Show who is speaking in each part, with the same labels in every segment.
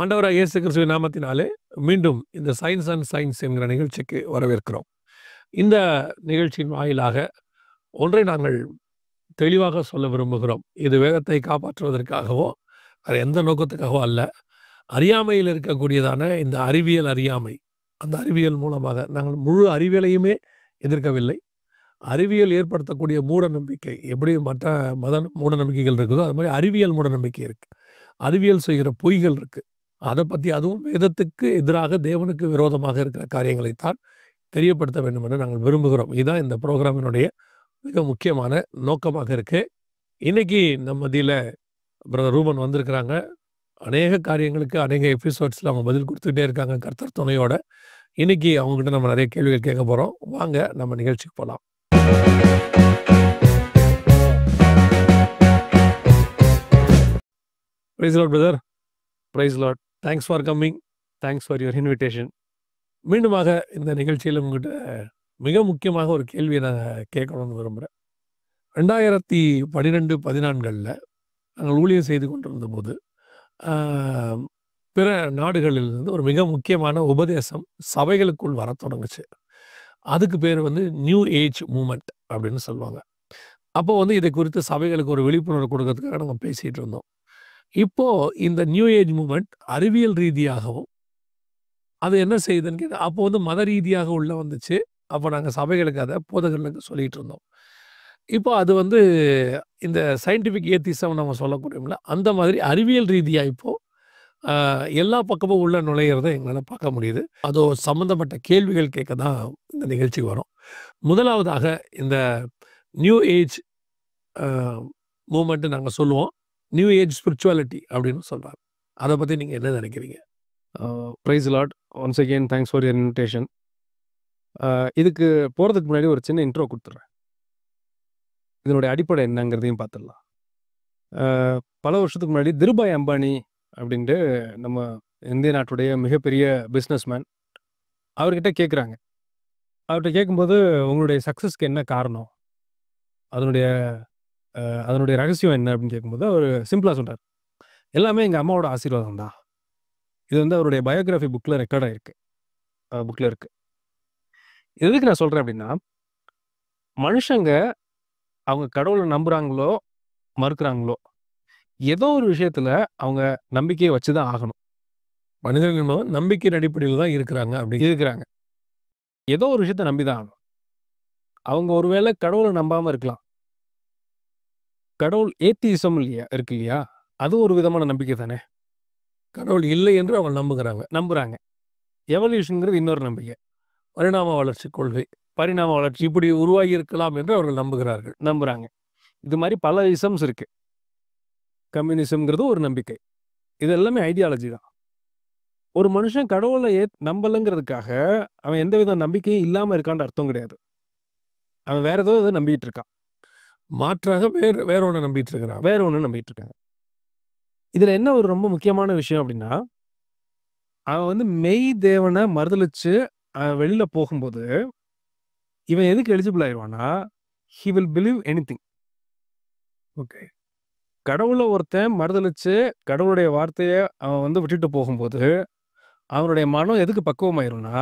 Speaker 1: ஆண்டவராகிய இயேசு கிறிஸ்துவின் நாமத்தினாலே மீண்டும் இந்த சயின்ஸ் அண்ட் சயின்ஸ் என்கிற நிகழ்ச்சிக்கு வரவேற்கிறோம். இந்த நிகழ்ச்சியின் வாயிலாக ஒன்றை நாங்கள் தெளிவாக சொல்ல விரும்புகிறோம். இது வேதத்தை காப்பாற்றுவதற்காகவோ அது எந்த நோக்கத்துக்காகவோ அல்ல. அறியாமையில் இருக்கக்கூடியதான இந்த அறிவியல் அறியாமை, அந்த அறிவியல் மூலமாக நாங்கள் முழு அறிவியலையுமே எதிர்க்கவில்லை. அறிவியல் ஏற்படுத்தக்கூடிய மூட நம்பிக்கை எப்படி மற்ற மத மூட நம்பிக்கைகள் இருக்குதோ அது மாதிரி அறிவியல் மூட நம்பிக்கை இருக்கு. அறிவியல் செய்கிற பொய்கள் இருக்கு. அதை பற்றி அதுவும் வேதத்துக்கு எதிராக தேவனுக்கு விரோதமாக இருக்கிற காரியங்களைத்தான் தெரியப்படுத்த வேண்டும் என்று நாங்கள் விரும்புகிறோம். இதுதான் இந்த ப்ரோக்ராமினுடைய மிக முக்கியமான நோக்கமாக இருக்கு. இன்னைக்கு நம்ம மத்தியில் பிரதர் ரூபன் வந்திருக்கிறாங்க. அநேக காரியங்களுக்கு அநேக எபிசோட்ஸில் அவங்க பதில் கொடுத்துக்கிட்டே இருக்காங்க கர்த்தர் துணையோட. இன்னைக்கு அவங்ககிட்ட நம்ம நிறைய கேள்விகள் கேட்க போகிறோம். வாங்க நம்ம நிகழ்ச்சிக்கு போகலாம். Praise Lord brother.
Speaker 2: Praise Lord.
Speaker 1: Thanks for coming.
Speaker 2: Thanks for your invitation.
Speaker 1: மீண்டுமாக இந்த நிகழ்ச்சியில் உங்ககிட்ட மிக முக்கியமாக ஒரு கேள்வியை நான் கேட்கணும்னு விரும்புகிறேன். 2012-14 நாங்கள் ஊழியம் செய்து கொண்டிருந்த போது பிற நாடுகளிலிருந்து ஒரு மிக முக்கியமான உபதேசம் சபைகளுக்குள் வர தொடங்குச்சு. அதுக்கு பேர் நியூ ஏஜ் மூமெண்ட் அப்படின்னு சொல்லுவாங்க. அப்போ இதை குறித்து சபைகளுக்கு ஒரு விழிப்புணர்வு கொடுக்கறதுக்காக நாங்கள் பேசிகிட்டு இருந்தோம். இப்போ இந்த நியூ ஏஜ் மூமெண்ட் அறிவியல் ரீதியாகவும் அது என்ன செய்யுதுன்னு கேட்டால் அப்போ மத ரீதியாக உள்ள வந்துச்சு. அப்போ நாங்கள் சபைகளுக்கு அதை போதகர்களுக்கு சொல்லிகிட்டு இருந்தோம். இப்போ அது இந்த சயின்டிஃபிக் ஏத்திசம் நம்ம சொல்லக்கூடியோம்ல, அந்த மாதிரி அறிவியல் ரீதியாக இப்போது எல்லா பக்கமும் உள்ள நுழையிறதை எங்களால் பார்க்க முடியுது. அதோ சம்மந்தப்பட்ட கேள்விகள் கேட்க தான் இந்த நிகழ்ச்சிக்கு வரும். முதலாவதாக இந்த நியூ ஏஜ் மூமெண்ட்டு நாங்கள் சொல்லுவோம் நியூ ஏஜ் ஸ்பிரிச்சுவாலிட்டி அப்படின்னு சொல்கிறாங்க. அதை பற்றி நீங்கள் என்ன நினைக்கிறீங்க?
Speaker 2: Praise Lord. Once again thanks for your invitation. இதுக்கு போகிறதுக்கு முன்னாடி ஒரு சின்ன இன்ட்ரோ கொடுத்துட்றேன். இதனுடைய அடிப்படை என்னங்கிறதையும் பார்த்துடலாம். பல வருஷத்துக்கு முன்னாடி திருபாய் அம்பானி அப்படின்ட்டு நம்ம இந்திய நாட்டுடைய மிகப்பெரிய பிஸ்னஸ்மேன், அவர்கிட்ட கேட்குறாங்க. அவர்கிட்ட கேட்கும்போது உங்களுடைய சக்ஸஸ்க்கு என்ன காரணம், அதனுடைய ரகசியம் என்ன அப்படின்னு கேட்கும்போது அவர் சிம்பிளாக சொல்கிறார், எல்லாமே எங்கள் அம்மாவோட ஆசீர்வாதம் தான். இது அவருடைய பயோகிராஃபி புக்கில் ரெக்கார்ட் ஆகிருக்கு, புக்கில் இருக்குது. எதுக்கு நான் சொல்கிறேன் அப்படின்னா, மனுஷங்க அவங்க கடவுளை நம்புகிறாங்களோ மறுக்கிறாங்களோ ஏதோ ஒரு விஷயத்தில் அவங்க நம்பிக்கையை வச்சு தான் ஆகணும்.
Speaker 1: மனிதர்கள் நம்பிக்கையின் அடிப்படையில் தான் இருக்கிறாங்க. அப்படி
Speaker 2: இருக்கிறாங்க, ஏதோ ஒரு விஷயத்த நம்பி தான் ஆகணும். அவங்க ஒருவேளை கடவுளை நம்பாமல் இருக்கலாம். கடவுள் ஏத்திசம் இருக்கு இல்லையா, அது ஒரு விதமான நம்பிக்கை தானே.
Speaker 1: கடவுள் இல்லை என்று அவங்க
Speaker 2: நம்புறாங்க. எவல்யூஷனுங்கிறது இன்னொரு நம்பிக்கை.
Speaker 1: பரிணாம வளர்ச்சி கொள்கை,
Speaker 2: பரிணாம வளர்ச்சி
Speaker 1: இப்படி உருவாகி இருக்கலாம் என்று அவர்கள்
Speaker 2: நம்புறாங்க. இது மாதிரி பல இசம்ஸ் இருக்கு. கம்யூனிசம்ங்கிறது ஒரு நம்பிக்கை. இது எல்லாமே ஐடியாலஜி தான். ஒரு மனுஷன் கடவுளை நம்பலைங்கிறதுக்காக அவன் எந்த வித நம்பிக்கையும் இல்லாமல் இருக்கான்னு அர்த்தம் கிடையாது. அவன் வேற ஏதோ இதை நம்பிட்டு இருக்கான்.
Speaker 1: மாற்றாக வேற ஒன்று நம்பிட்டு
Speaker 2: இருக்காங்க. இதில் என்ன ஒரு ரொம்ப முக்கியமான விஷயம் அப்படின்னா, அவன் மெய் தேவனை மறுதலிச்சு வெளியில் போகும்போது இவன் எதுக்கு எலிஜிபிள் ஆயிடுவான்னா, he will believe anything.
Speaker 1: Okay,
Speaker 2: கடவுளை ஒருத்தன் மறுதலிச்சு கடவுளுடைய வார்த்தையை அவன் விட்டுட்டு போகும்போது அவனுடைய மனம் எதுக்கு பக்குவமாயிரும்னா,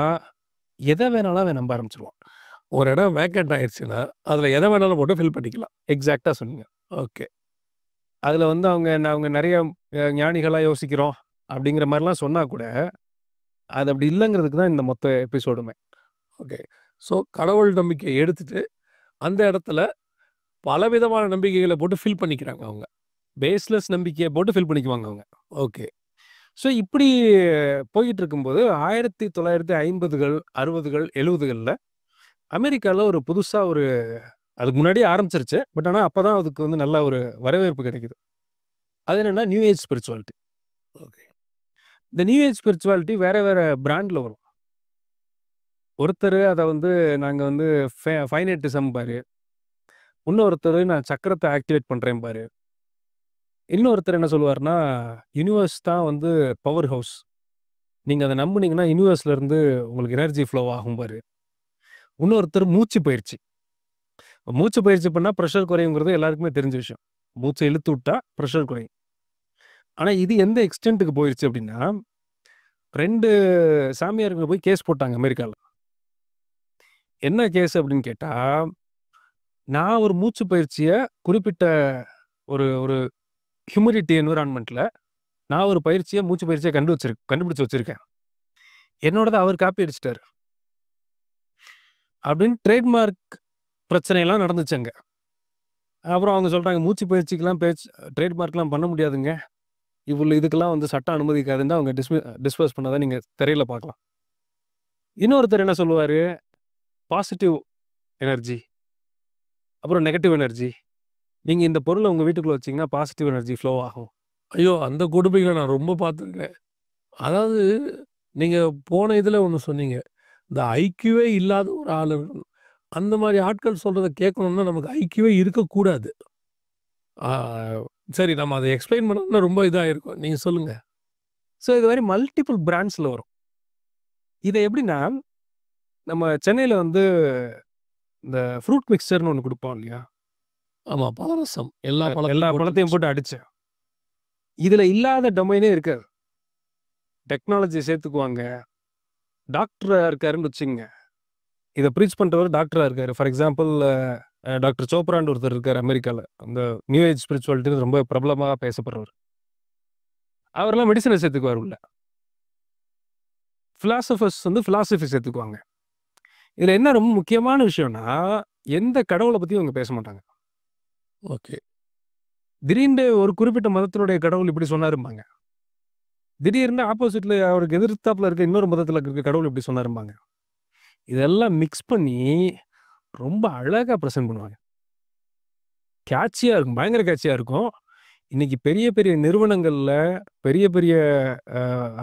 Speaker 2: எதை வேணாலும் அவன் நம்ப ஆரம்பிச்சிருவான்.
Speaker 1: ஒரு இடம் வேக்கண்ட் ஆயிடுச்சுன்னா அதில் எதை வேணாலும் போட்டு ஃபில் பண்ணிக்கலாம்.
Speaker 2: எக்ஸாக்டாக சொன்னீங்க.
Speaker 1: ஓகே,
Speaker 2: அதில் அவங்க நிறைய ஞானிகளாக யோசிக்கிறோம் அப்படிங்கிற மாதிரிலாம் சொன்னால் கூட அது அப்படி இல்லைங்கிறதுக்கு தான் இந்த மொத்த எபிசோடுமே.
Speaker 1: ஓகே, ஸோ கடவுள் நம்பிக்கையை எடுத்துட்டு அந்த இடத்துல பலவிதமான நம்பிக்கைகளை போட்டு ஃபில் பண்ணிக்கிறாங்க. அவங்க
Speaker 2: பேஸ்லெஸ் நம்பிக்கையை போட்டு ஃபில் பண்ணிக்குவாங்க அவங்க.
Speaker 1: ஓகே,
Speaker 2: ஸோ இப்படி போயிட்டு இருக்கும்போது 1950கள் 60கள் 70களில் அமெரிக்காவில் ஒரு புதுசாக அதுக்கு முன்னாடியே ஆரம்பிச்சிருச்சு. பட் ஆனால் அப்போ தான் அதுக்கு நல்ல ஒரு வரவேற்பு கிடைக்குது. அது என்னென்னா நியூ ஏஜ் ஸ்பிரிச்சுவாலிட்டி.
Speaker 1: ஓகே,
Speaker 2: இந்த நியூ ஏஜ் ஸ்பிரிச்சுவாலிட்டி வேறு வேறு பிராண்டில் வரும். ஒருத்தர் அதை நாங்கள் ஃபைனட்டிசம் பாரு, இன்னொருத்தர் நான் சக்கரத்தை ஆக்டிவேட் பண்ணுறேன் பாரு, இன்னொருத்தர் என்ன சொல்லுவார்னா யூனிவர்ஸ் தான் பவர் ஹவுஸ், நீங்கள் அதை நம்புனீங்கன்னா யூனிவர்ஸ்லேருந்து உங்களுக்கு எனர்ஜி ஃப்ளோ ஆகும் பாரு. இன்னொருத்தர் மூச்சு பயிற்சி பண்ணால் ப்ரெஷர் குறையுங்கிறது எல்லாருக்குமே தெரிஞ்ச விஷயம். மூச்சை இழுத்து விட்டா ப்ரெஷர் குறையும். ஆனா இது எந்த எக்ஸ்டென்ட்‌க்கு போயிருச்சு அப்படின்னா, 2 சாமியாருங்க போய் கேஸ் போட்டாங்க அமெரிக்கால. என்ன கேஸ் அப்படின்னு கேட்டா, நான் ஒரு மூச்சு பயிற்சிய குறிப்பிட்ட ஒரு ஒரு ஹியூமிடிட்டி என்வைரன்மென்ட்ல நான் ஒரு மூச்சு பயிற்சிய கண்டுபிடிச்சு வச்சிருக்கேன். என்னோடத அவர் காப்பி அடிச்சுட்டாரு. அப்படின்னு ட்ரேட்மார்க் பிரச்சனைலாம் நடந்துச்சு அங்க. அப்புறம் அவங்க சொல்றாங்க, மூச்சு பயிற்சிக்கெல்லாம் ட்ரேட்மார்க்லாம் பண்ண முடியாதுங்க. இதுக்கெல்லாம் வந்து சட்டம் அனுமதிக்காதுன்னு அவங்க டிஸ்போஸ் பண்ணத நீங்க திரையில பார்க்கலாம். இன்னொருத்தர் என்ன சொல்லுவாரு, பாசிட்டிவ் எனர்ஜி, அப்புறம் நெகட்டிவ் எனர்ஜி. நீங்க இந்த பொருள உங்க வீட்டுக்குள்ள வச்சீங்கன்னா பாசிட்டிவ் எனர்ஜி ஃப்ளோ ஆகும்.
Speaker 1: ஐயோ! அந்த கொடுமைகள நான் ரொம்ப பார்த்துருக்கேன். அதாவது நீங்க போன இதுல ஒண்ணு சொன்னீங்க. இந்த ஐக்யூவே இல்லாத ஒரு ஆளு. அந்த மாரி ஆட்கள் சொல்றத கேட்கணும்னா நமக்கு ஐக்யூவே இருக்கக்கூடாது. ஆ சரி நம்ம அத எக்ஸ்ப்ளைன் பண்ணணும்னா ரொம்ப இதா இருக்கும். நீங்க சொல்லுங்க.
Speaker 2: ஸோ இது மாரி மல்டிபிள் பிராண்ட்ஸ்ல வரும். இத எப்படின்னா, நம்ம சென்னையில வந்து இந்த ஃப்ரூட் மிக்ஸ்சர்ன்னு ஒண்ணு குடுப்போம் இல்லையா?
Speaker 1: ஆமா. பலரசம். எல்லா
Speaker 2: எல்லா
Speaker 1: பழத்தையும்
Speaker 2: பழத்தையும் போட்டு அடிச்சு. இதுல இல்லாத டொமைனே இருக்காது. டெக்னாலஜி சேர்த்துக்குவாங்க. டாக்டரா இருக்காருன்னு வச்சுக்கங்க. இத ப்ரீச் பண்றவரு டாக்டரா இருக்காரு. ஃபார் எக்ஸாம்பிள் டாக்டர் சோப்ரான்னு ஒருத்தர் இருக்காரு அமெரிக்கால. அந்த நியூ ஏஜ் ஸ்பிரிச்சுவாலிட்டின்னு ரொம்ப பிரபலமா பேசப்படுறவர். அவரெல்லாம் மெடிசின சேர்த்துக்குவாரு உள்ள. பிலாசபர்ஸ் வந்து பிலாசபி சேர்த்துக்குவாங்க. இதுல என்ன ரொம்ப முக்கியமான விஷயம்னா, எந்த கடவுள பத்தியும் அவங்க பேச மாட்டாங்க.
Speaker 1: ஓகே.
Speaker 2: திடீர்னு ஒரு குறிப்பிட்ட மதத்தினுடைய கடவுள் இப்படி சொன்னாரும்பாங்க. திடீர்னு ஆப்போசிட்ல அவருக்கு எதிர்த்தாப்புல இருக்க இன்னொரு மதத்துல இருக்க கடவுள் இப்படி சொன்னாரும்பாங்க. இதெல்லாம் மிக்ஸ் பண்ணி ரொம்ப அழகா பிரசன்ட் பண்ணுவாங்க. கேட்சியா இருக்கும். பயங்கர கேட்சியா இருக்கும். இன்னைக்கு பெரிய பெரிய நிறுவனங்கள்ல, பெரிய பெரிய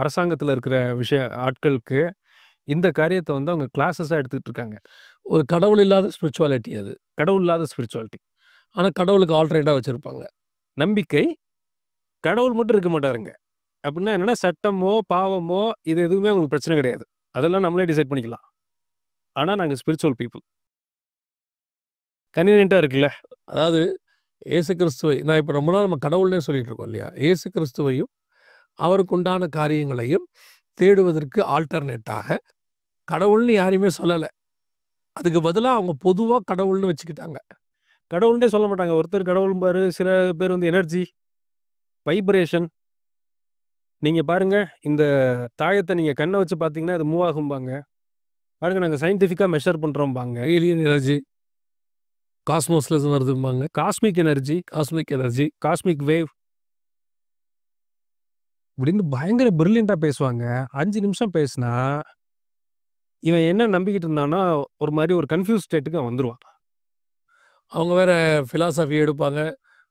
Speaker 2: அரசாங்கத்துல இருக்கிற ஆட்களுக்கு இந்த காரியத்த வந்து அவங்க கிளாஸஸா எடுத்துட்டு இருக்காங்க.
Speaker 1: ஒரு கடவுள் இல்லாத ஸ்பிரிச்சுவாலிட்டி அது.
Speaker 2: கடவுள் இல்லாத ஸ்பிரிச்சுவாலிட்டி.
Speaker 1: ஆனா கடவுளுக்கு ஆல்டர்னேட்டா வச்சிருப்பாங்க.
Speaker 2: நம்பிக்கை, கடவுள் மட்டும் இருக்க மாட்டாருங்க. அப்படின்னா என்னன்னா, சட்டமோ, பாவமோ இது எதுவுமே உங்களுக்கு பிரச்சனை கிடையாது. அதெல்லாம் நம்மளே டிசைட் பண்ணிக்கலாம். ஆனா நாங்க ஸ்பிரிச்சுவல் பீப்பிள். கன்வீனியன்ட்டா இருக்குல்ல.
Speaker 1: அதாவது இயேசு கிறிஸ்துவை நான் இப்ப ரொம்ப நாள் நம்ம கடவுள்னே சொல்லிட்டு இருக்கோம் இல்லையா? இயேசு கிறிஸ்துவையும், அவருக்கு உண்டான காரியங்களையும் தேடுவதற்கு ஆல்டர்னேட்டாக கடவுள்னு யாரையுமே சொல்லல. அதுக்கு பதிலா அவங்க பொதுவா கடவுள்னு வச்சுக்கிட்டாங்க.
Speaker 2: கடவுள்னே சொல்ல மாட்டாங்க. ஒருத்தர் கடவுள்ம்பாரு, சில பேர் வந்து எனர்ஜி, வைப்ரேஷன். நீங்க பாருங்க, இந்த தாயத்த நீங்க கண்ண வச்சு பார்த்தீங்கன்னா, அது மூவ் ஆகும்பாங்க. பாருங்க நாங்க சயின்டிஃபிக்கா மெஷர் பண்றோம்பாங்க.
Speaker 1: ஏலியன் எனர்ஜி, காஸ்மோஸ்ல இருந்து வருதும்பாங்க.
Speaker 2: Cosmic energy,
Speaker 1: cosmic energy.
Speaker 2: Cosmic wave. இப்படின்னு பயங்கர பிரில்லியன்ட்டா பேசுவாங்க. 5 நிமிஷம் பேசினா, இவன் என்ன நம்பிக்கிட்டு இருந்தான்னா, ஒரு மாரி ஒரு கன்ஃப்யூஸ் ஸ்டேட்டுக்கு அவன் வந்துருவான்.
Speaker 1: அவங்க வேற பிலாசபி எடுப்பாங்க.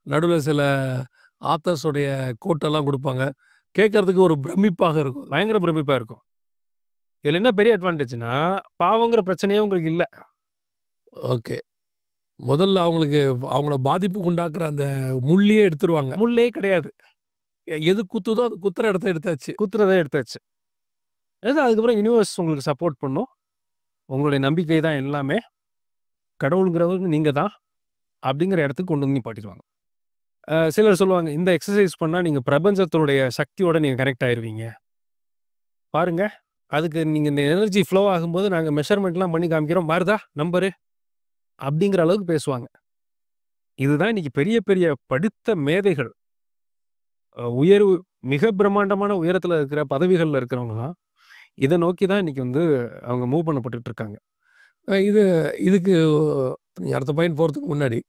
Speaker 1: நடுவுல சில ஆத்தர்ஸ் உடைய கோட்டெல்லாம் குடுப்பாங்க. கேட்கறதுக்கு ஒரு பிரமிப்பாக இருக்கும்.
Speaker 2: பயங்கர பிரமிப்பா இருக்கும். இதுல என்ன பெரிய அட்வான்டேஜ்னா, பாவங்கிற பிரச்சனையே உங்களுக்கு இல்ல.
Speaker 1: ஓகே. முதல்ல அவங்களுக்கு அவங்கள பாதிப்புக்கு உண்டாக்குற அந்த முள்ளியே எடுத்துருவாங்க.
Speaker 2: முள்ளே கிடையாது.
Speaker 1: எது குத்துதோ அது குத்துற இடத்த எடுத்தாச்சு.
Speaker 2: குத்துறத எடுத்தாச்சு. அதுக்கப்புறம் யுனிவர்ஸ் உங்களுக்கு சப்போர்ட் பண்ணும். உங்களுடைய நம்பிக்கை தான் எல்லாமே. கடவுள்ங்கிறவங்க நீங்க தான். அப்படிங்கிற இடத்துக்கு கொண்டு வந்து நிப்பாட்டிருவாங்க. சிலர் சொல்லுவாங்க, இந்த எக்சர்சைஸ் பண்ணா நீங்க பிரபஞ்சத்தினுடைய சக்தியோட நீங்க கனெக்ட் ஆயிருவீங்க. பாருங்க, அதுக்கு நீங்க இந்த எனர்ஜி ஃப்ளோ ஆகும்போது நாங்க மெஷர்மென்ட்லாம் பண்ணி காமிக்கிறோம். வருதா நம்பரு? அப்படிங்கிற அளவுக்கு பேசுவாங்க. இதுதான் இன்னைக்கு பெரிய பெரிய படித்த மேதைகள். உயர்வு மிக பிரம்மாண்டமான உயரத்துல இருக்கிற பதவிகள்ல இருக்கிறவங்கலாம், இத நோக்கி தான் இன்னைக்கு வந்து அவங்க மூவ் பண்ணப்பட்டுட்டு இருக்காங்க.
Speaker 1: இதுக்கு நீங்க அடுத்த பாயிண்ட் போறதுக்கு முன்னாடி,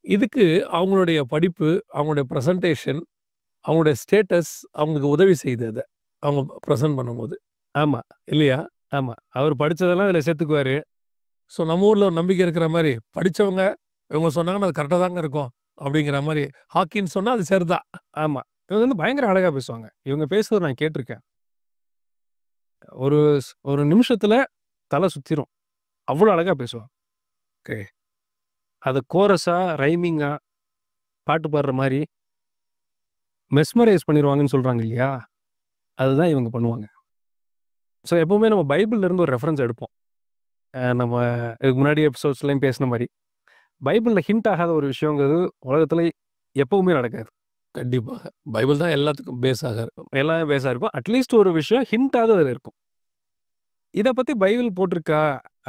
Speaker 1: இதுக்கு அவங்களுடைய படிப்பு, அவங்களுடைய பிரசன்டேஷன், அவங்களுடைய ஸ்டேட்டஸ் அவங்களுக்கு உதவி செய்யுது அத. அவங்க பிரசன்ட் பண்ணும்போது.
Speaker 2: ஆமா,
Speaker 1: இல்லையா?
Speaker 2: ஆமா. அவர் படிச்சதெல்லாம் இதுல சேர்த்துக்குவாரு.
Speaker 1: ஸோ நம்ம ஊர்ல ஒரு நம்பிக்கை இருக்கிற மாரி, படிச்சவங்க இவங்க சொன்னாங்கன்னா அது கரெக்ட்டா தாங்க இருக்கும். அப்படிங்கிற மாரி ஹாக்கின்னு சொன்னா அது சரிதான்.
Speaker 2: ஆமா. இவங்க வந்து பயங்கர அழகா பேசுவாங்க. இவங்க பேசுறத நான் கேட்டுருக்கேன். ஒரு ஒரு நிமிஷத்துல தல சுத்திரும். அவ்வளோ அழகா பேசுவாங்க.
Speaker 1: ஓகே.
Speaker 2: அத கோரஸா, ரைமிங்கா, பாட்டு பாடுற மாரி மெஸ்மரைஸ் பண்ணிருவாங்கன்னு சொல்றாங்க இல்லையா? அதுதான் இவங்க பண்ணுவாங்க. ஸோ எப்பவுமே நம்ம பைபிள்ல இருந்து ஒரு ரெஃபரன்ஸ் எடுப்போம். நம்ம இதுக்கு முன்னாடி எபிசோட்ஸ்லயும் பேசின மாரி. பைபிள்ல ஹிண்ட் ஆகாத ஒரு விஷயங்கிறது உலகத்துல எப்பவுமே நடக்காது.
Speaker 1: கண்டிப்பாக. பைபிள் தான் எல்லாத்துக்கும் பேஸாக இருக்கும்.
Speaker 2: எல்லாமே பேஸா இருக்கும். அட்லீஸ்ட் ஒரு விஷயம் ஹிண்டாவது அதுல இருக்கும். இத பத்தி பைபிள் போட்டிருக்கா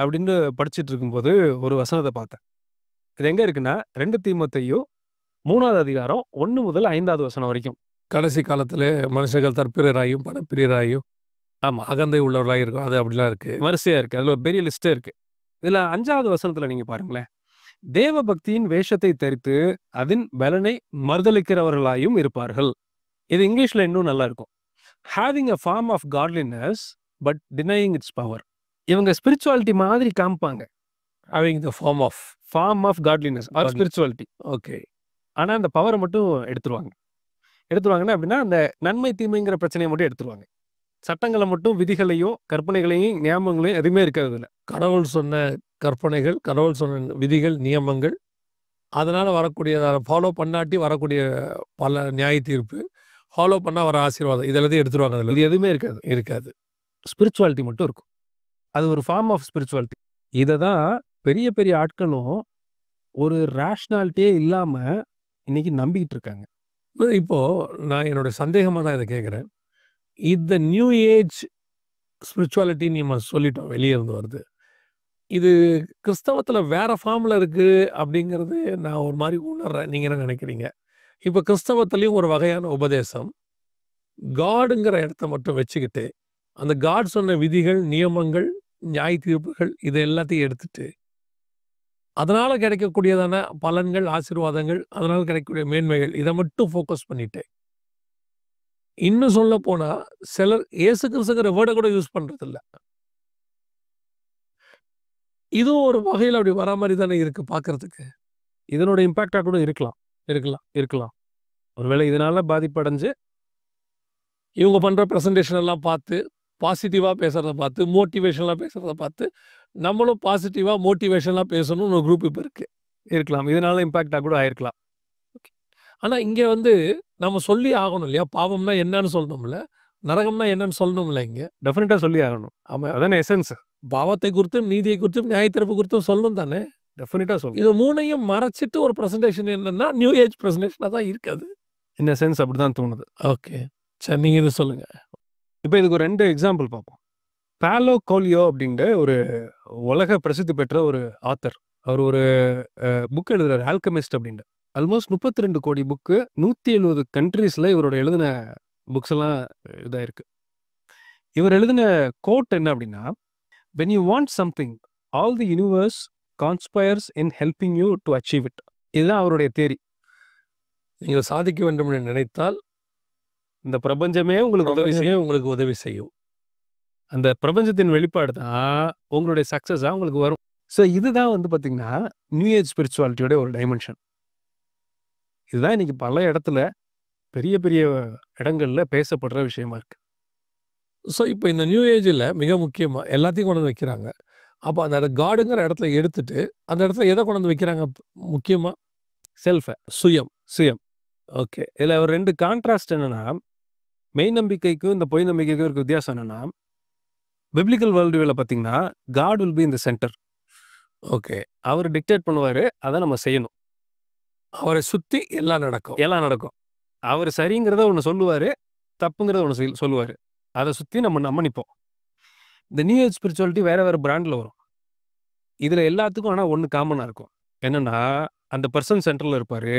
Speaker 2: அப்படின்னு படிச்சுட்டு இருக்கும்போது ஒரு வசனத்த பார்த்தேன். இது எங்க இருக்குன்னா 2 தீமோத்தேயு 3வது அதிகாரம் 1 முதல் 5வது வசனம் வரைக்கும்.
Speaker 1: கடைசி காலத்திலே மனுஷர்கள் தற்பிரியராயும், பணப்பிரியராயும்,
Speaker 2: ஆமா.
Speaker 1: அகந்தை உள்ளவர்களாக இருக்கும். அது அப்படிலாம் இருக்கு.
Speaker 2: வரிசையா இருக்கு. அதுல ஒரு பெரிய லிஸ்டே இருக்கு. இதுல 5வது வசனத்துல நீங்க பாருங்களேன். தேவ பக்தியின் வேஷத்தை தரித்து அதன் பலனை மறுதலிக்கிறவர்களாயும் இருப்பார்கள். இது இங்கிலீஷ்ல இன்னும் நல்லா இருக்கும். Having a form of godliness but denying its power. இவங்க ஸ்பிரிச்சுவாலிட்டி மாதிரி காமிப்பாங்க.
Speaker 1: Having the form of
Speaker 2: form of godliness or
Speaker 1: Godliness.
Speaker 2: Spirituality.
Speaker 1: Okay.
Speaker 2: ஆனா அந்த பவரை மட்டும் எடுத்துருவாங்க. எடுத்துருவாங்கன்னா அப்படின்னா அந்த நன்மை தீமைங்கிற பிரச்சனையை மட்டும் எடுத்துருவாங்க. சட்டங்களை மட்டும் விதிகளையும் கற்பனைகளையும் நியாயங்களையும் எதுவுமே இருக்காது இதுல.
Speaker 1: கடவுள் சொன்ன கற்பனைகள், கடவுள் சொன்ன விதிகள், நியமங்கள், அதனால வரக்கூடிய ஃபாலோ பண்ணாட்டி வரக்கூடிய பல நியாய தீர்ப்பு, ஃபாலோ பண்ணா வர ஆசீர்வாதம், இது எல்லாத்தையும் எடுத்துருவாங்க. அதில்
Speaker 2: இது எதுவுமே இருக்காது.
Speaker 1: இருக்காது.
Speaker 2: ஸ்பிரிச்சுவாலிட்டி மட்டும் இருக்கும். அது ஒரு ஃபார்ம் ஆஃப் ஸ்பிரிச்சுவாலிட்டி. இதை தான் பெரிய பெரிய ஆட்களும் ஒரு ரேஷ்னாலிட்டியே இல்லாம இன்னைக்கு நம்பிக்கிட்டு இருக்காங்க.
Speaker 1: இப்போ நான் என்னோட சந்தேகமாக தான் இதை கேட்குறேன். இந்த நியூ ஏஜ் ஸ்பிரிச்சுவாலிட்டி நம்ம சொல்லிட்டோம், வெளியே இருந்து வருது. இது கிறிஸ்தவத்தில் வேற ஃபார்மில் இருக்கு அப்படிங்கிறது நான் ஒரு மாதிரி உணர்றேன். நீங்கள் என்ன நினைக்கிறீங்க? இப்போ கிறிஸ்தவத்துலேயும் ஒரு வகையான உபதேசம் காடுங்கிற இடத்த மட்டும் வச்சுக்கிட்டு, அந்த காட் சொன்ன விதிகள், நியமங்கள், நியாய தீர்ப்புகள் இது எல்லாத்தையும் எடுத்துட்டு, அதனால கிடைக்கக்கூடியதான பலன்கள், ஆசீர்வாதங்கள், அதனால கிடைக்கக்கூடிய மேன்மைகள் இதை மட்டும் ஃபோக்கஸ் பண்ணிட்டு, இன்னும் சொல்ல போனா சிலர் இயேசு கிறிஸ்துங்கிற வேர்டை கூட யூஸ் பண்றது இல்ல. இதுவும் ஒரு வகையில் அப்படி வர மாதிரி தானே இருக்கு பார்க்கறதுக்கு.
Speaker 2: இதனோட இம்பாக்டா கூட இருக்கலாம்.
Speaker 1: இருக்கலாம்.
Speaker 2: ஒருவேளை இதனால பாதிப்படைஞ்சு
Speaker 1: இவங்க பண்ற பிரசன்டேஷன் எல்லாம் பார்த்து, பாசிட்டிவா பேசுறத பார்த்து, மோட்டிவேஷனலா பேசுறத பார்த்து, நம்மளும் பாசிட்டிவா மோட்டிவேஷனலா பேசணும்னு ஒரு குரூப் இப்போ இருக்கு.
Speaker 2: இருக்கலாம். இதனால இம்பாக்டா கூட ஆயிருக்கலாம்.
Speaker 1: ஆனா இங்க வந்து நம்ம சொல்லி ஆகணும் இல்லையா? பாவம்னா என்னன்னு சொல்லணும்ல, நரகம்னா என்னன்னு சொல்லணும்ல இங்க.
Speaker 2: டெஃபினட்டா சொல்லி ஆகணும்.
Speaker 1: ஆமா.
Speaker 2: அதானே எசன்ஸ்.
Speaker 1: பாவத்தை குறித்தும், நீதியை குறித்தும், நியாயத்தீர்ப்பு குறித்தும் சொல்லணும் தானே.
Speaker 2: டெஃபினட்டா சொல்லணும்.
Speaker 1: இது 3யும் மறைச்சிட்டு ஒரு பிரசன்டேஷன் என்னன்னா நியூ ஏஜ் பிரசன்டேஷனா தான் இருக்காது.
Speaker 2: இன் சென்ஸ் அப்படிதான் தோணுது.
Speaker 1: ஓகே. சரி, நீங்க இது சொல்லுங்க.
Speaker 2: இப்போ இதுக்கு ஒரு 2 எக்ஸாம்பிள் பார்ப்போம். பாலோ கோலியோ அப்படின்ற ஒரு உலக பிரசித்தி பெற்ற ஒரு ஆத்தர். அவர் ஒரு புக் எழுதுறாரு, ஆல்கெமிஸ்ட் அப்படின்ட்டு. ஆல்மோஸ்ட் 32 கோடி புக்கு 170 கண்ட்ரீஸ்ல இவரோட எழுதின புக்ஸ் எல்லாம் இதாயிருக்கு. இவர் எழுதின கோட் என்ன அப்படின்னா, when you want something all the universe conspires in helping you to achieve it. இதுதான் அவருடைய தேரி.
Speaker 1: நீங்கள் சாதிக்க வேண்டும் என்று நினைத்தால்
Speaker 2: இந்த பிரபஞ்சமே
Speaker 1: உங்களுக்கு உதவி செய்யும்.
Speaker 2: அந்த பிரபஞ்சத்தின் வெளிப்பாடு தான் உங்களுடைய சக்சஸா உங்களுக்கு வரும். ஸோ இதுதான் வந்து பார்த்தீங்கன்னா நியூ ஏஜ் ஸ்பிரிச்சுவாலிட்டியோட ஒரு டைமென்ஷன். இதுதான் இன்னைக்கு பல இடத்துல பெரிய பெரிய இடங்கள்ல பேசப்படுற விஷயமா இருக்கு.
Speaker 1: ஸோ இப்போ இந்த நியூ ஏஜில் மிக முக்கியமாக எல்லாத்தையும் கொண்டு வந்து வைக்கிறாங்க. அப்போ அந்த காடுங்கிற இடத்துல எடுத்துட்டு அந்த இடத்துல எதை கொண்டு வந்து வைக்கிறாங்க? முக்கியமாக
Speaker 2: செல்ஃபை, சுயம். ஓகே. இதில் ஒரு 2 கான்ட்ராஸ்ட் என்னன்னா, மெய் நம்பிக்கைக்கும் இந்த பொய் நம்பிக்கைக்கும் இருக்க வித்தியாசம் என்னன்னா, பிப்ளிக்கல் வேர்ல்டு வியூவில் பார்த்தீங்கன்னா God will be in the centre.
Speaker 1: Okay.
Speaker 2: அவர் டிக்டேட் பண்ணுவார், அதை நம்ம செய்யணும்.
Speaker 1: அவரை சுற்றி எல்லாம் நடக்கும்.
Speaker 2: அவர் சரிங்கிறத ஒன்று சொல்லுவார், தப்புங்கிறத ஒன்று சொல்லுவார். அதை சுற்றி நம்ம நிற்போம். இந்த நியூ ஏஜ் ஸ்பிரிச்சுவாலிட்டி வேற பிராண்டில் வரும். இதில் எல்லாத்துக்கும் ஆனால் ஒன்று காமனாக இருக்கும். என்னன்னா, அந்த பர்சன் சென்டரில் இருப்பார்,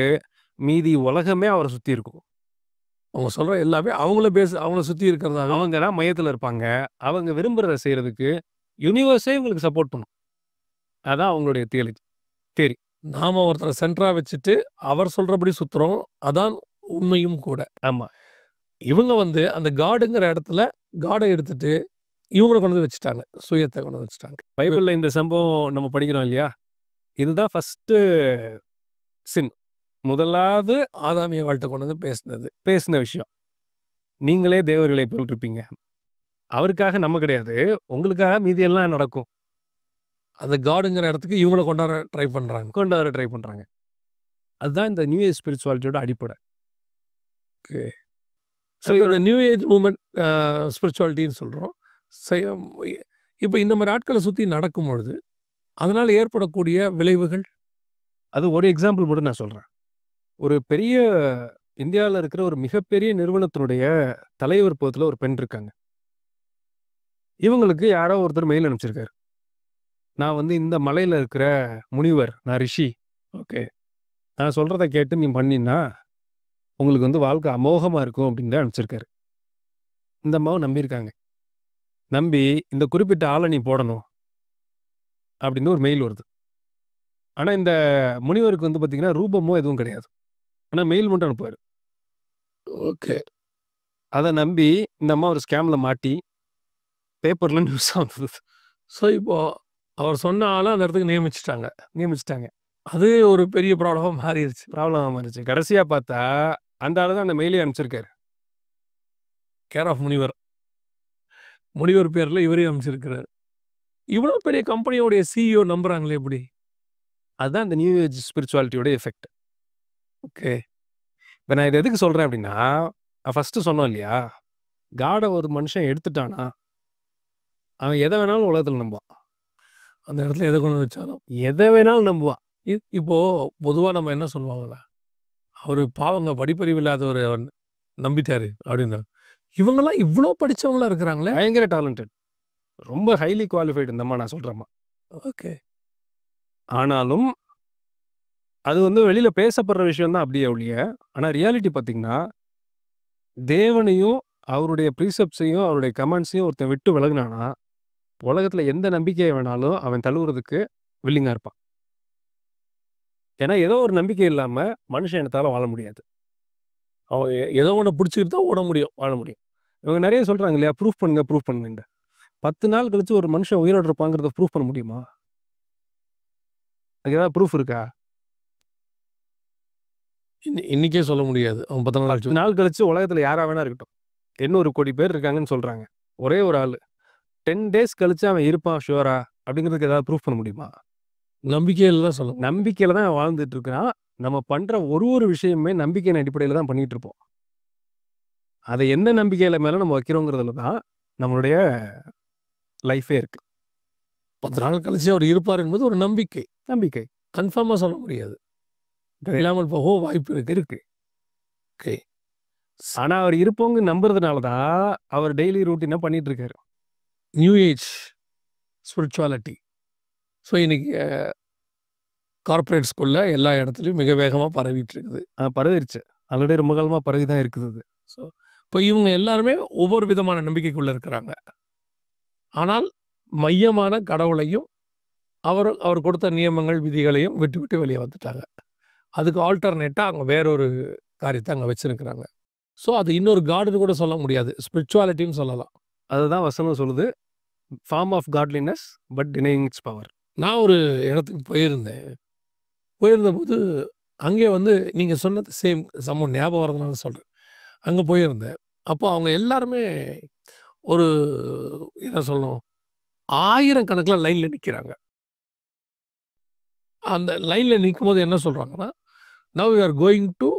Speaker 2: மீதி உலகமே அவரை சுற்றி இருக்கும்.
Speaker 1: அவங்க சொல்கிற எல்லாமே அவங்கள சுற்றி இருக்கிறதாக.
Speaker 2: அவங்க தான் மையத்தில் இருப்பாங்க. அவங்க விரும்புகிறத செய்கிறதுக்கு யூனிவர்ஸே இவங்களுக்கு சப்போர்ட் பண்ணும். அதான் அவங்களுடைய தேரி.
Speaker 1: நாம் ஒருத்தரை சென்டராக வச்சுட்டு அவர் சொல்கிறபடி சுற்றுறோம். அதான் உண்மையும் கூட.
Speaker 2: ஆமாம்.
Speaker 1: இவங்க வந்து அந்த காடுங்கிற இடத்துல காடை எடுத்துட்டு இவங்களை கொண்டு வந்து வச்சுட்டாங்க, சுயத்தை கொண்டு வந்து வச்சுட்டாங்க.
Speaker 2: பைபிளில் இந்த சம்பவம் நம்ம படிக்கிறோம் இல்லையா? இதுதான் ஃபஸ்ட்டு சின். முதலாவது
Speaker 1: ஆதாமிய வாழ்க்கை கொண்டு வந்து
Speaker 2: பேசின விஷயம். நீங்களே தேவர்களை போல் இருப்பீங்க. அவருக்காக நம்ம கிடையாது, உங்களுக்காக மீதியெல்லாம் நடக்கும்.
Speaker 1: அந்த காடுங்கிற இடத்துக்கு இவங்களை கொண்டாட ட்ரை பண்ணுறாங்க.
Speaker 2: அதுதான் இந்த நியூ ஏஜ் ஸ்பிரிச்சுவாலிட்டியோட அடிப்படை.
Speaker 1: ஓகே. ஸோ இதோட நியூ ஏஜ் மூமெண்ட் ஸ்பிரிச்சுவாலிட்டின்னு சொல்கிறோம். இப்போ இந்த மாதிரி ஆட்களை சுற்றி நடக்கும்பொழுது அதனால் ஏற்படக்கூடிய விளைவுகள்,
Speaker 2: அது ஒரு எக்ஸாம்பிள் மட்டும் நான் சொல்கிறேன். ஒரு பெரிய இந்தியால இருக்கிற ஒரு மிகப்பெரிய நிறுவனத்தினுடைய தலைவர் பொறுப்புல ஒரு பெண் இருக்காங்க. இவங்களுக்கு யாரோ ஒருத்தர் மெயில் அனுப்பிச்சிருக்காரு. நான் வந்து இந்த மலையில இருக்கிற முனிவர், நான் ரிஷி. ஓகே. நான் சொல்றத கேட்டு நீ பண்ணீன்னா, உங்களுக்கு வந்து வாழ்க்கை அமோகமா இருக்கும் அப்படின்னு தான் அனுப்பிச்சிருக்காரு. இந்த அம்மாவும் நம்பியிருக்காங்க. நம்பி இந்த குறிப்பிட்ட ஆள நீ போடணும். அப்படின்னு ஒரு மெயில் வருது. ஆனா இந்த முனிவருக்கு வந்து பார்த்தீங்கன்னா, ரூபமோ எதுவும் கிடையாது. ஆனா மெயில் மட்டும் அனுப்புவாரு.
Speaker 1: ஓகே.
Speaker 2: அத நம்பி இந்த அம்மா ஒரு ஸ்கேம்ல மாட்டி, பேப்பர்ல நியூஸா வந்தது.
Speaker 1: ஸோ, இப்போ அவர் சொன்ன ஆள அந்த இடத்துக்கு நியமிச்சுட்டாங்க.
Speaker 2: நியமிச்சுட்டாங்க.
Speaker 1: அது ஒரு பெரிய ப்ராப்ளமா மாறிருச்சு.
Speaker 2: ப்ராப்ளமா மாறிச்சு. கடைசியா பார்த்தா, அந்த ஆளு தான் அந்த மெயிலே அனுப்பிச்சிருக்காரு.
Speaker 1: கேர் ஆஃப் முனிவர். முனிவர் பேர்ல இவரே அனுப்பிச்சிருக்கிறாரு. இவ்வளோ பெரிய கம்பெனியோடைய சிஇஓ நம்புறாங்களே எப்படி?
Speaker 2: அதுதான் இந்த நியூ ஏஜ் ஸ்பிரிச்சுவாலிட்டியோட எஃபெக்ட்.
Speaker 1: ஓகே.
Speaker 2: இப்ப நான் இத எதுக்கு சொல்றேன் அப்படின்னா, நான் ஃபர்ஸ்ட்டு சொன்னோம் இல்லையா? காட ஒரு மனுஷன் எடுத்துட்டானா, அவன் எத வேணாலும் உலகத்துல நம்புவான்.
Speaker 1: அந்த இடத்துல எத கொண்டு வச்சாலும்.
Speaker 2: எத வேணாலும் நம்புவான்.
Speaker 1: இப்போ பொதுவா நம்ம என்ன சொல்லுவாங்கல்ல, அவரு பாவங்க படிப்பறிவு இல்லாதவரு அவர் நம்பிட்டாரு அப்படின்னா. இவங்கலாம் இவ்ளோ படிச்சவங்களா இருக்கிறாங்களே!
Speaker 2: பயங்கர டேலண்டட். ரொம்ப ஹைலி குவாலிஃபைடு இந்த அம்மா நான் சொல்றேன்மா.
Speaker 1: ஓகே.
Speaker 2: ஆனாலும், அது வந்து வெளியில பேசப்படுற விஷயம் தான் அப்படியே ஒழிய, ஆனா ரியாலிட்டி பார்த்தீங்கன்னா, தேவனையும், அவருடைய ப்ரீசெப்ட்ஸையும், அவருடைய கமாண்ட்ஸையும் ஒருத்தன் விட்டு விலகுனானா, உலகத்துல எந்த நம்பிக்கைய வேணாலும் அவன் தழுவுறதுக்கு வில்லிங்கா இருப்பான். ஏன்னா, ஏதோ ஒரு நம்பிக்கை இல்லாம மனுஷன் இனத்தால வாழ முடியாது.
Speaker 1: அவன் ஏதோ ஒண்ண புடிச்சுக்கிட்டு தான் ஓட முடியும்.
Speaker 2: வாழ முடியும். இவங்க நெறைய சொல்றாங்க இல்லையா? ப்ரூஃப் பண்ணுங்க, ப்ரூஃப் பண்ணுங்கன்ட்டு. 10 நாள் கழிச்சு ஒரு மனுஷன் உயிரோட இருப்பாங்கிறத ப்ரூஃப் பண்ண முடியுமா? அதுக்கு ஏதாவது ப்ரூஃப் இருக்கா?
Speaker 1: இன்னைக்கே சொல்ல முடியாது. அவன் 10 நாள்
Speaker 2: 10
Speaker 1: ஆச்சு.
Speaker 2: நாள் கழிச்சு உலகத்துல யாரா வேணா இருக்கட்டும். 800,00,00,000 பேர் இருக்காங்கன்னு சொல்றாங்க. ஒரே ஒரு ஆளு. 10 டேஸ் கழிச்சு அவன் இருப்பான் ஷூரா? அப்படிங்கிறதுக்கு ஏதாவது ப்ரூஃப் பண்ண முடியுமா?
Speaker 1: நம்பிக்கையில தான் சொல்லணும்.
Speaker 2: நம்பிக்கையில தான் அவன் வாழ்ந்துட்டு இருக்கிறான். நம்ம பண்ற ஒரு விஷயமுமே நம்பிக்கையின் அடிப்படையில தான் பண்ணிட்டு இருப்போம். அத எந்த நம்பிக்கையில மேல நம்ம வைக்கிறோங்கிறதுல தான் நம்மளுடைய லைஃபே இருக்கு.
Speaker 1: 10 நாள் கழிச்சு அவர் இருப்பார் என்பது ஒரு நம்பிக்கை.
Speaker 2: நம்பிக்கை.
Speaker 1: கன்ஃபார்மா சொல்ல முடியாது. இல்லாமல் போக வாய்ப்பு இருக்கு.
Speaker 2: இருக்கு.
Speaker 1: ஓகே.
Speaker 2: ஆனா அவர் இருப்போங்க நம்புறதுனால தான் அவர் டெய்லி ரூட்டீனா பண்ணிட்டு இருக்காரு.
Speaker 1: New age spirituality. ஸோ இன்னைக்கு கார்ப்பரேட் ஸ்கூல்ல எல்லா இடத்துலயும் மிக வேகமா பரவிட்டு இருக்குது.
Speaker 2: பரவிருச்சு. ஆல்ரெடி ரொம்ப காலமா பரவி தான் இருக்குது அது.
Speaker 1: ஸோ இப்போ இவங்க எல்லாருமே ஒவ்வொரு விதமான நம்பிக்கைக்குள்ள இருக்கிறாங்க. ஆனால் மையமான கடவுளையும், அவர் கொடுத்த நியமங்கள், விதிகளையும் விட்டுவிட்டு வெளியே வந்துட்டாங்க. அதுக்கு ஆல்டர்னேட்டா அவங்க வேறொரு காரியத்த அங்க வச்சிருக்கிறாங்க. ஸோ அது இன்னொரு காடுன்னு கூட சொல்ல முடியாது. ஸ்பிரிச்சுவாலிட்டின்னு சொல்லலாம்.
Speaker 2: அதுதான் வசனம் சொல்லுது. Form of godliness but denying its power.
Speaker 1: நான் ஒரு இடத்துக்கு போயிருந்தேன். போயிருந்தபோது அங்கே வந்து நீங்க சொன்னது சேம் சம்பவம் ஞாபகம் வரதுனால சொல்றேன். அங்க போயிருந்தேன். அப்போ அவங்க எல்லாருமே ஒரு என்ன சொல்லணும், 1000 கணக்குல லைன்ல நிக்கிறாங்க. அந்த லைன்ல நிக்கும்போது என்ன சொல்றாங்கன்னா, now we are going to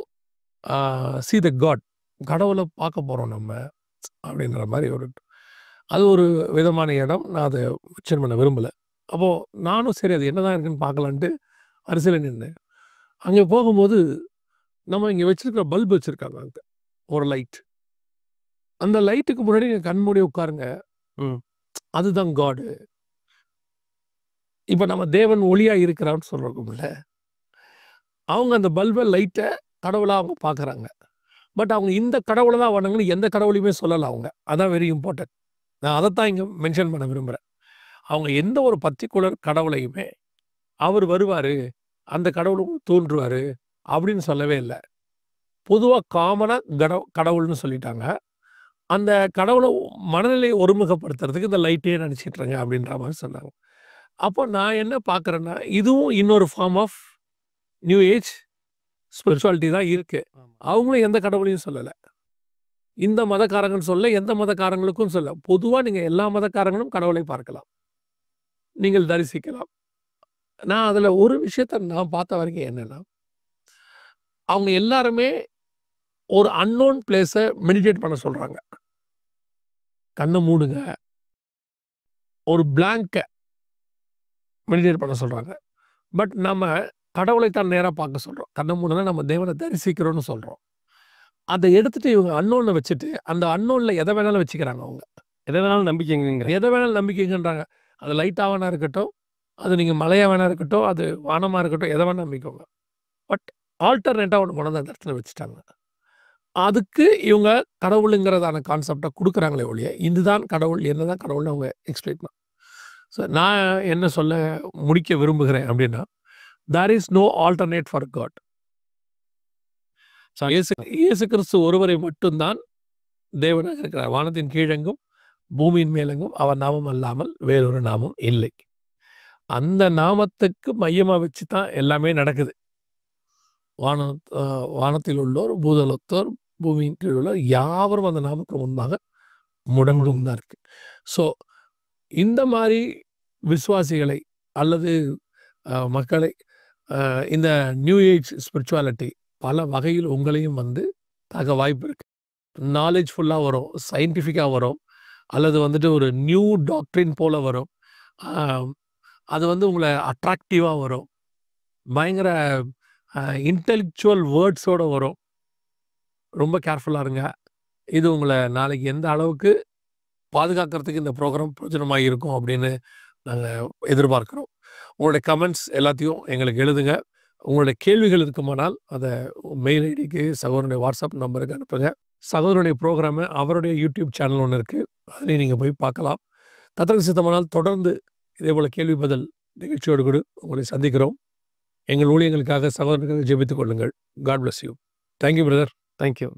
Speaker 1: see the God. கடவுள பார்க்க போறோம் நம்ம அப்படின்ற மாரி அது ஒரு விதமான இடம். நான் அத மென்ஷன் பண்ண விரும்பல. அப்போ நானும் சரி அது என்னதான் இருக்குன்னு பார்க்கலான்ட்டு வரிசையில நின்னேன். அங்கே போகும்போது நம்ம இங்க வச்சிருக்கிற பல்ப் வச்சிருக்காங்க அங்க. ஒரு லைட். அந்த லைட்டுக்கு முன்னாடி நீங்க கண் மூடி உட்காருங்க.
Speaker 2: ம்.
Speaker 1: அதுதான் காடு. இப்ப நம்ம தேவன் ஒளியா இருக்கிறான்னு சொல்றோம்ல. அவங்க அந்த பல்ப லைட்ட கடவுளா அவங்க பார்க்குறாங்க. பட் அவங்க இந்த கடவுள தான் வணங்கன்னு எந்த கடவுளையுமே சொல்லல அவங்க. அதான் வெரி இம்பார்ட்டன்ட். நான் அதத்தான் இங்க மென்ஷன் பண்ண விரும்புறேன். அவங்க எந்த ஒரு பர்ட்டிகுலர் கடவுளையுமே, அவர் வருவாரு, அந்த கடவுளும் தோன்றுவாரு அப்படின்னு சொல்லவே இல்ல. பொதுவா காமனா கடவுள்னு சொல்லிட்டாங்க. அந்த கடவுள மனநிலையை ஒருமுகப்படுத்துறதுக்கு இந்த லைட்டே நினைச்சிட்டுருங்க அப்படின்ற மாரி சொன்னாங்க. அப்போ நான் என்ன பார்க்குறேன்னா, இதுவும் இன்னொரு form of new age spirituality தான் இருக்கு. அவங்களும் எந்த கடவுளையும் சொல்லல. இந்த மதக்காரங்கன்னு சொல்லல, எந்த மதக்காரங்களுக்கும் சொல்லல. பொதுவா நீங்க எல்லா மதக்காரங்களும் கடவுளை பார்க்கலாம். நீங்கள் தரிசிக்கலாம். நான் அதுல ஒரு விஷயத்த நான் பார்த்த வரைக்கும் என்னன்னா, அவங்க எல்லாருமே ஒரு அன்னோன் பிளேஸ மெடிடேட் பண்ண சொல்றாங்க. கண்ண மூடுங்க. ஒரு பிளாங்க மெடிடேட் பண்ண சொல்றாங்க. பட் நம்ம கடவுளை தான் நேரா பார்க்க சொல்றோம். கண்ண மூடுனா நம்ம தேவனை தரிசிக்கிறோம்னு சொல்றோம். அத எடுத்துட்டு இவங்க அன்னோன்ல வச்சுட்டு, அந்த அன்னோன்ல எத வேணாலும் வச்சுக்கிறாங்க அவங்க.
Speaker 2: எத வேணாலும் நம்பிக்கைங்கிறீங்க.
Speaker 1: எத வேணாலும் நம்பிக்கைங்கன்றாங்க. அது லைட்டா வேணா இருக்கட்டும், அது நீங்க மழையா வேணா இருக்கட்டும், அது வானமா இருக்கட்டும், எத வேணா நம்பிக்கோங்க. பட் ஆல்டர்னேட்டா ஒண்ணு கொண்டு வந்து அந்த இடத்துல வச்சுட்டாங்க. அதுக்கு இவங்க கடவுளுங்கிறதான கான்செப்ட்ட குடுக்குறாங்களே ஒழிய, இதுதான் கடவுள், என்னதான் கடவுள்னு அவங்க எக்ஸ்பிளைன் ஸோ நான் என்ன சொல்ல முடிக்க விரும்புகிறேன் அப்படின்னா, there is no alternate for God. இயேசு கிறிஸ்து ஒருவரை மட்டும் தான் தேவனாக இருக்கிறார். வானத்தின் கீழெங்கும், பூமியின் மேலெங்கும் அவர் நாமம் அல்லாமல் வேறொரு நாமம் இல்லை. அந்த நாமத்துக்கு மையமா வச்சு தான் எல்லாமே நடக்குது. வானத்தில் உள்ளோர், பூதலத்தோர், பூமியின் கீழ் உள்ளோர் யாவரும் அந்த நாமத்துக்கு முன்பாக முடங்கும் தான் இருக்கு. ஸோ இந்த மாரி விசுவாசிகளை அல்லது மக்களை இந்த நியூ ஏஜ் ஸ்பிரிச்சுவாலிட்டி பல வகையில் உங்களையும் வந்து தாக்க வாய்ப்பு இருக்கு. நாலேஜ்ஃபுல்லா வரும், சயின்டிஃபிக்கா வரும், அல்லது வந்துட்டு ஒரு நியூ டாக்ட்ரின் போல வரும். அது வந்து உங்கள அட்ராக்டிவா வரும். பயங்கர இன்டெலெக்சுவல் வேர்ட்ஸோட வரும். ரொம்ப கேர்ஃபுல்லா இருங்க. இது உங்கள நாளைக்கு எந்த அளவுக்கு பாதுகாக்கிறதுக்கு இந்த ப்ரோகிராம் பிரயோஜனமா இருக்கும் அப்படின்னு நாங்க எதிர்பார்க்கிறோம். உங்களுடைய கமெண்ட்ஸ் எல்லாத்தையும் எங்களுக்கு எழுதுங்க. உங்களுடைய கேள்விகள் இருக்குமானால் அத மெயில் ஐடிக்கு, சகோதரனுடைய வாட்ஸ்அப் நம்பருக்கு அனுப்புங்க. சகோதரனுடைய ப்ரோகிராம அவருடைய யூடியூப் சேனல் ஒண்ணு இருக்கு. அதிலயும் நீங்க போய் பார்க்கலாம். கர்த்தருக்கு சித்தமானால் தொடர்ந்து இதேபோல கேள்வி பதில் நிகழ்ச்சியோடு கூட உங்களை சந்திக்கிறோம். எங்கள் ஊழியங்களுக்காக சகோதரர்களுக்காக ஜெபித்துக் கொள்ளுங்கள். God bless you. Thank you brother.
Speaker 2: Thank you.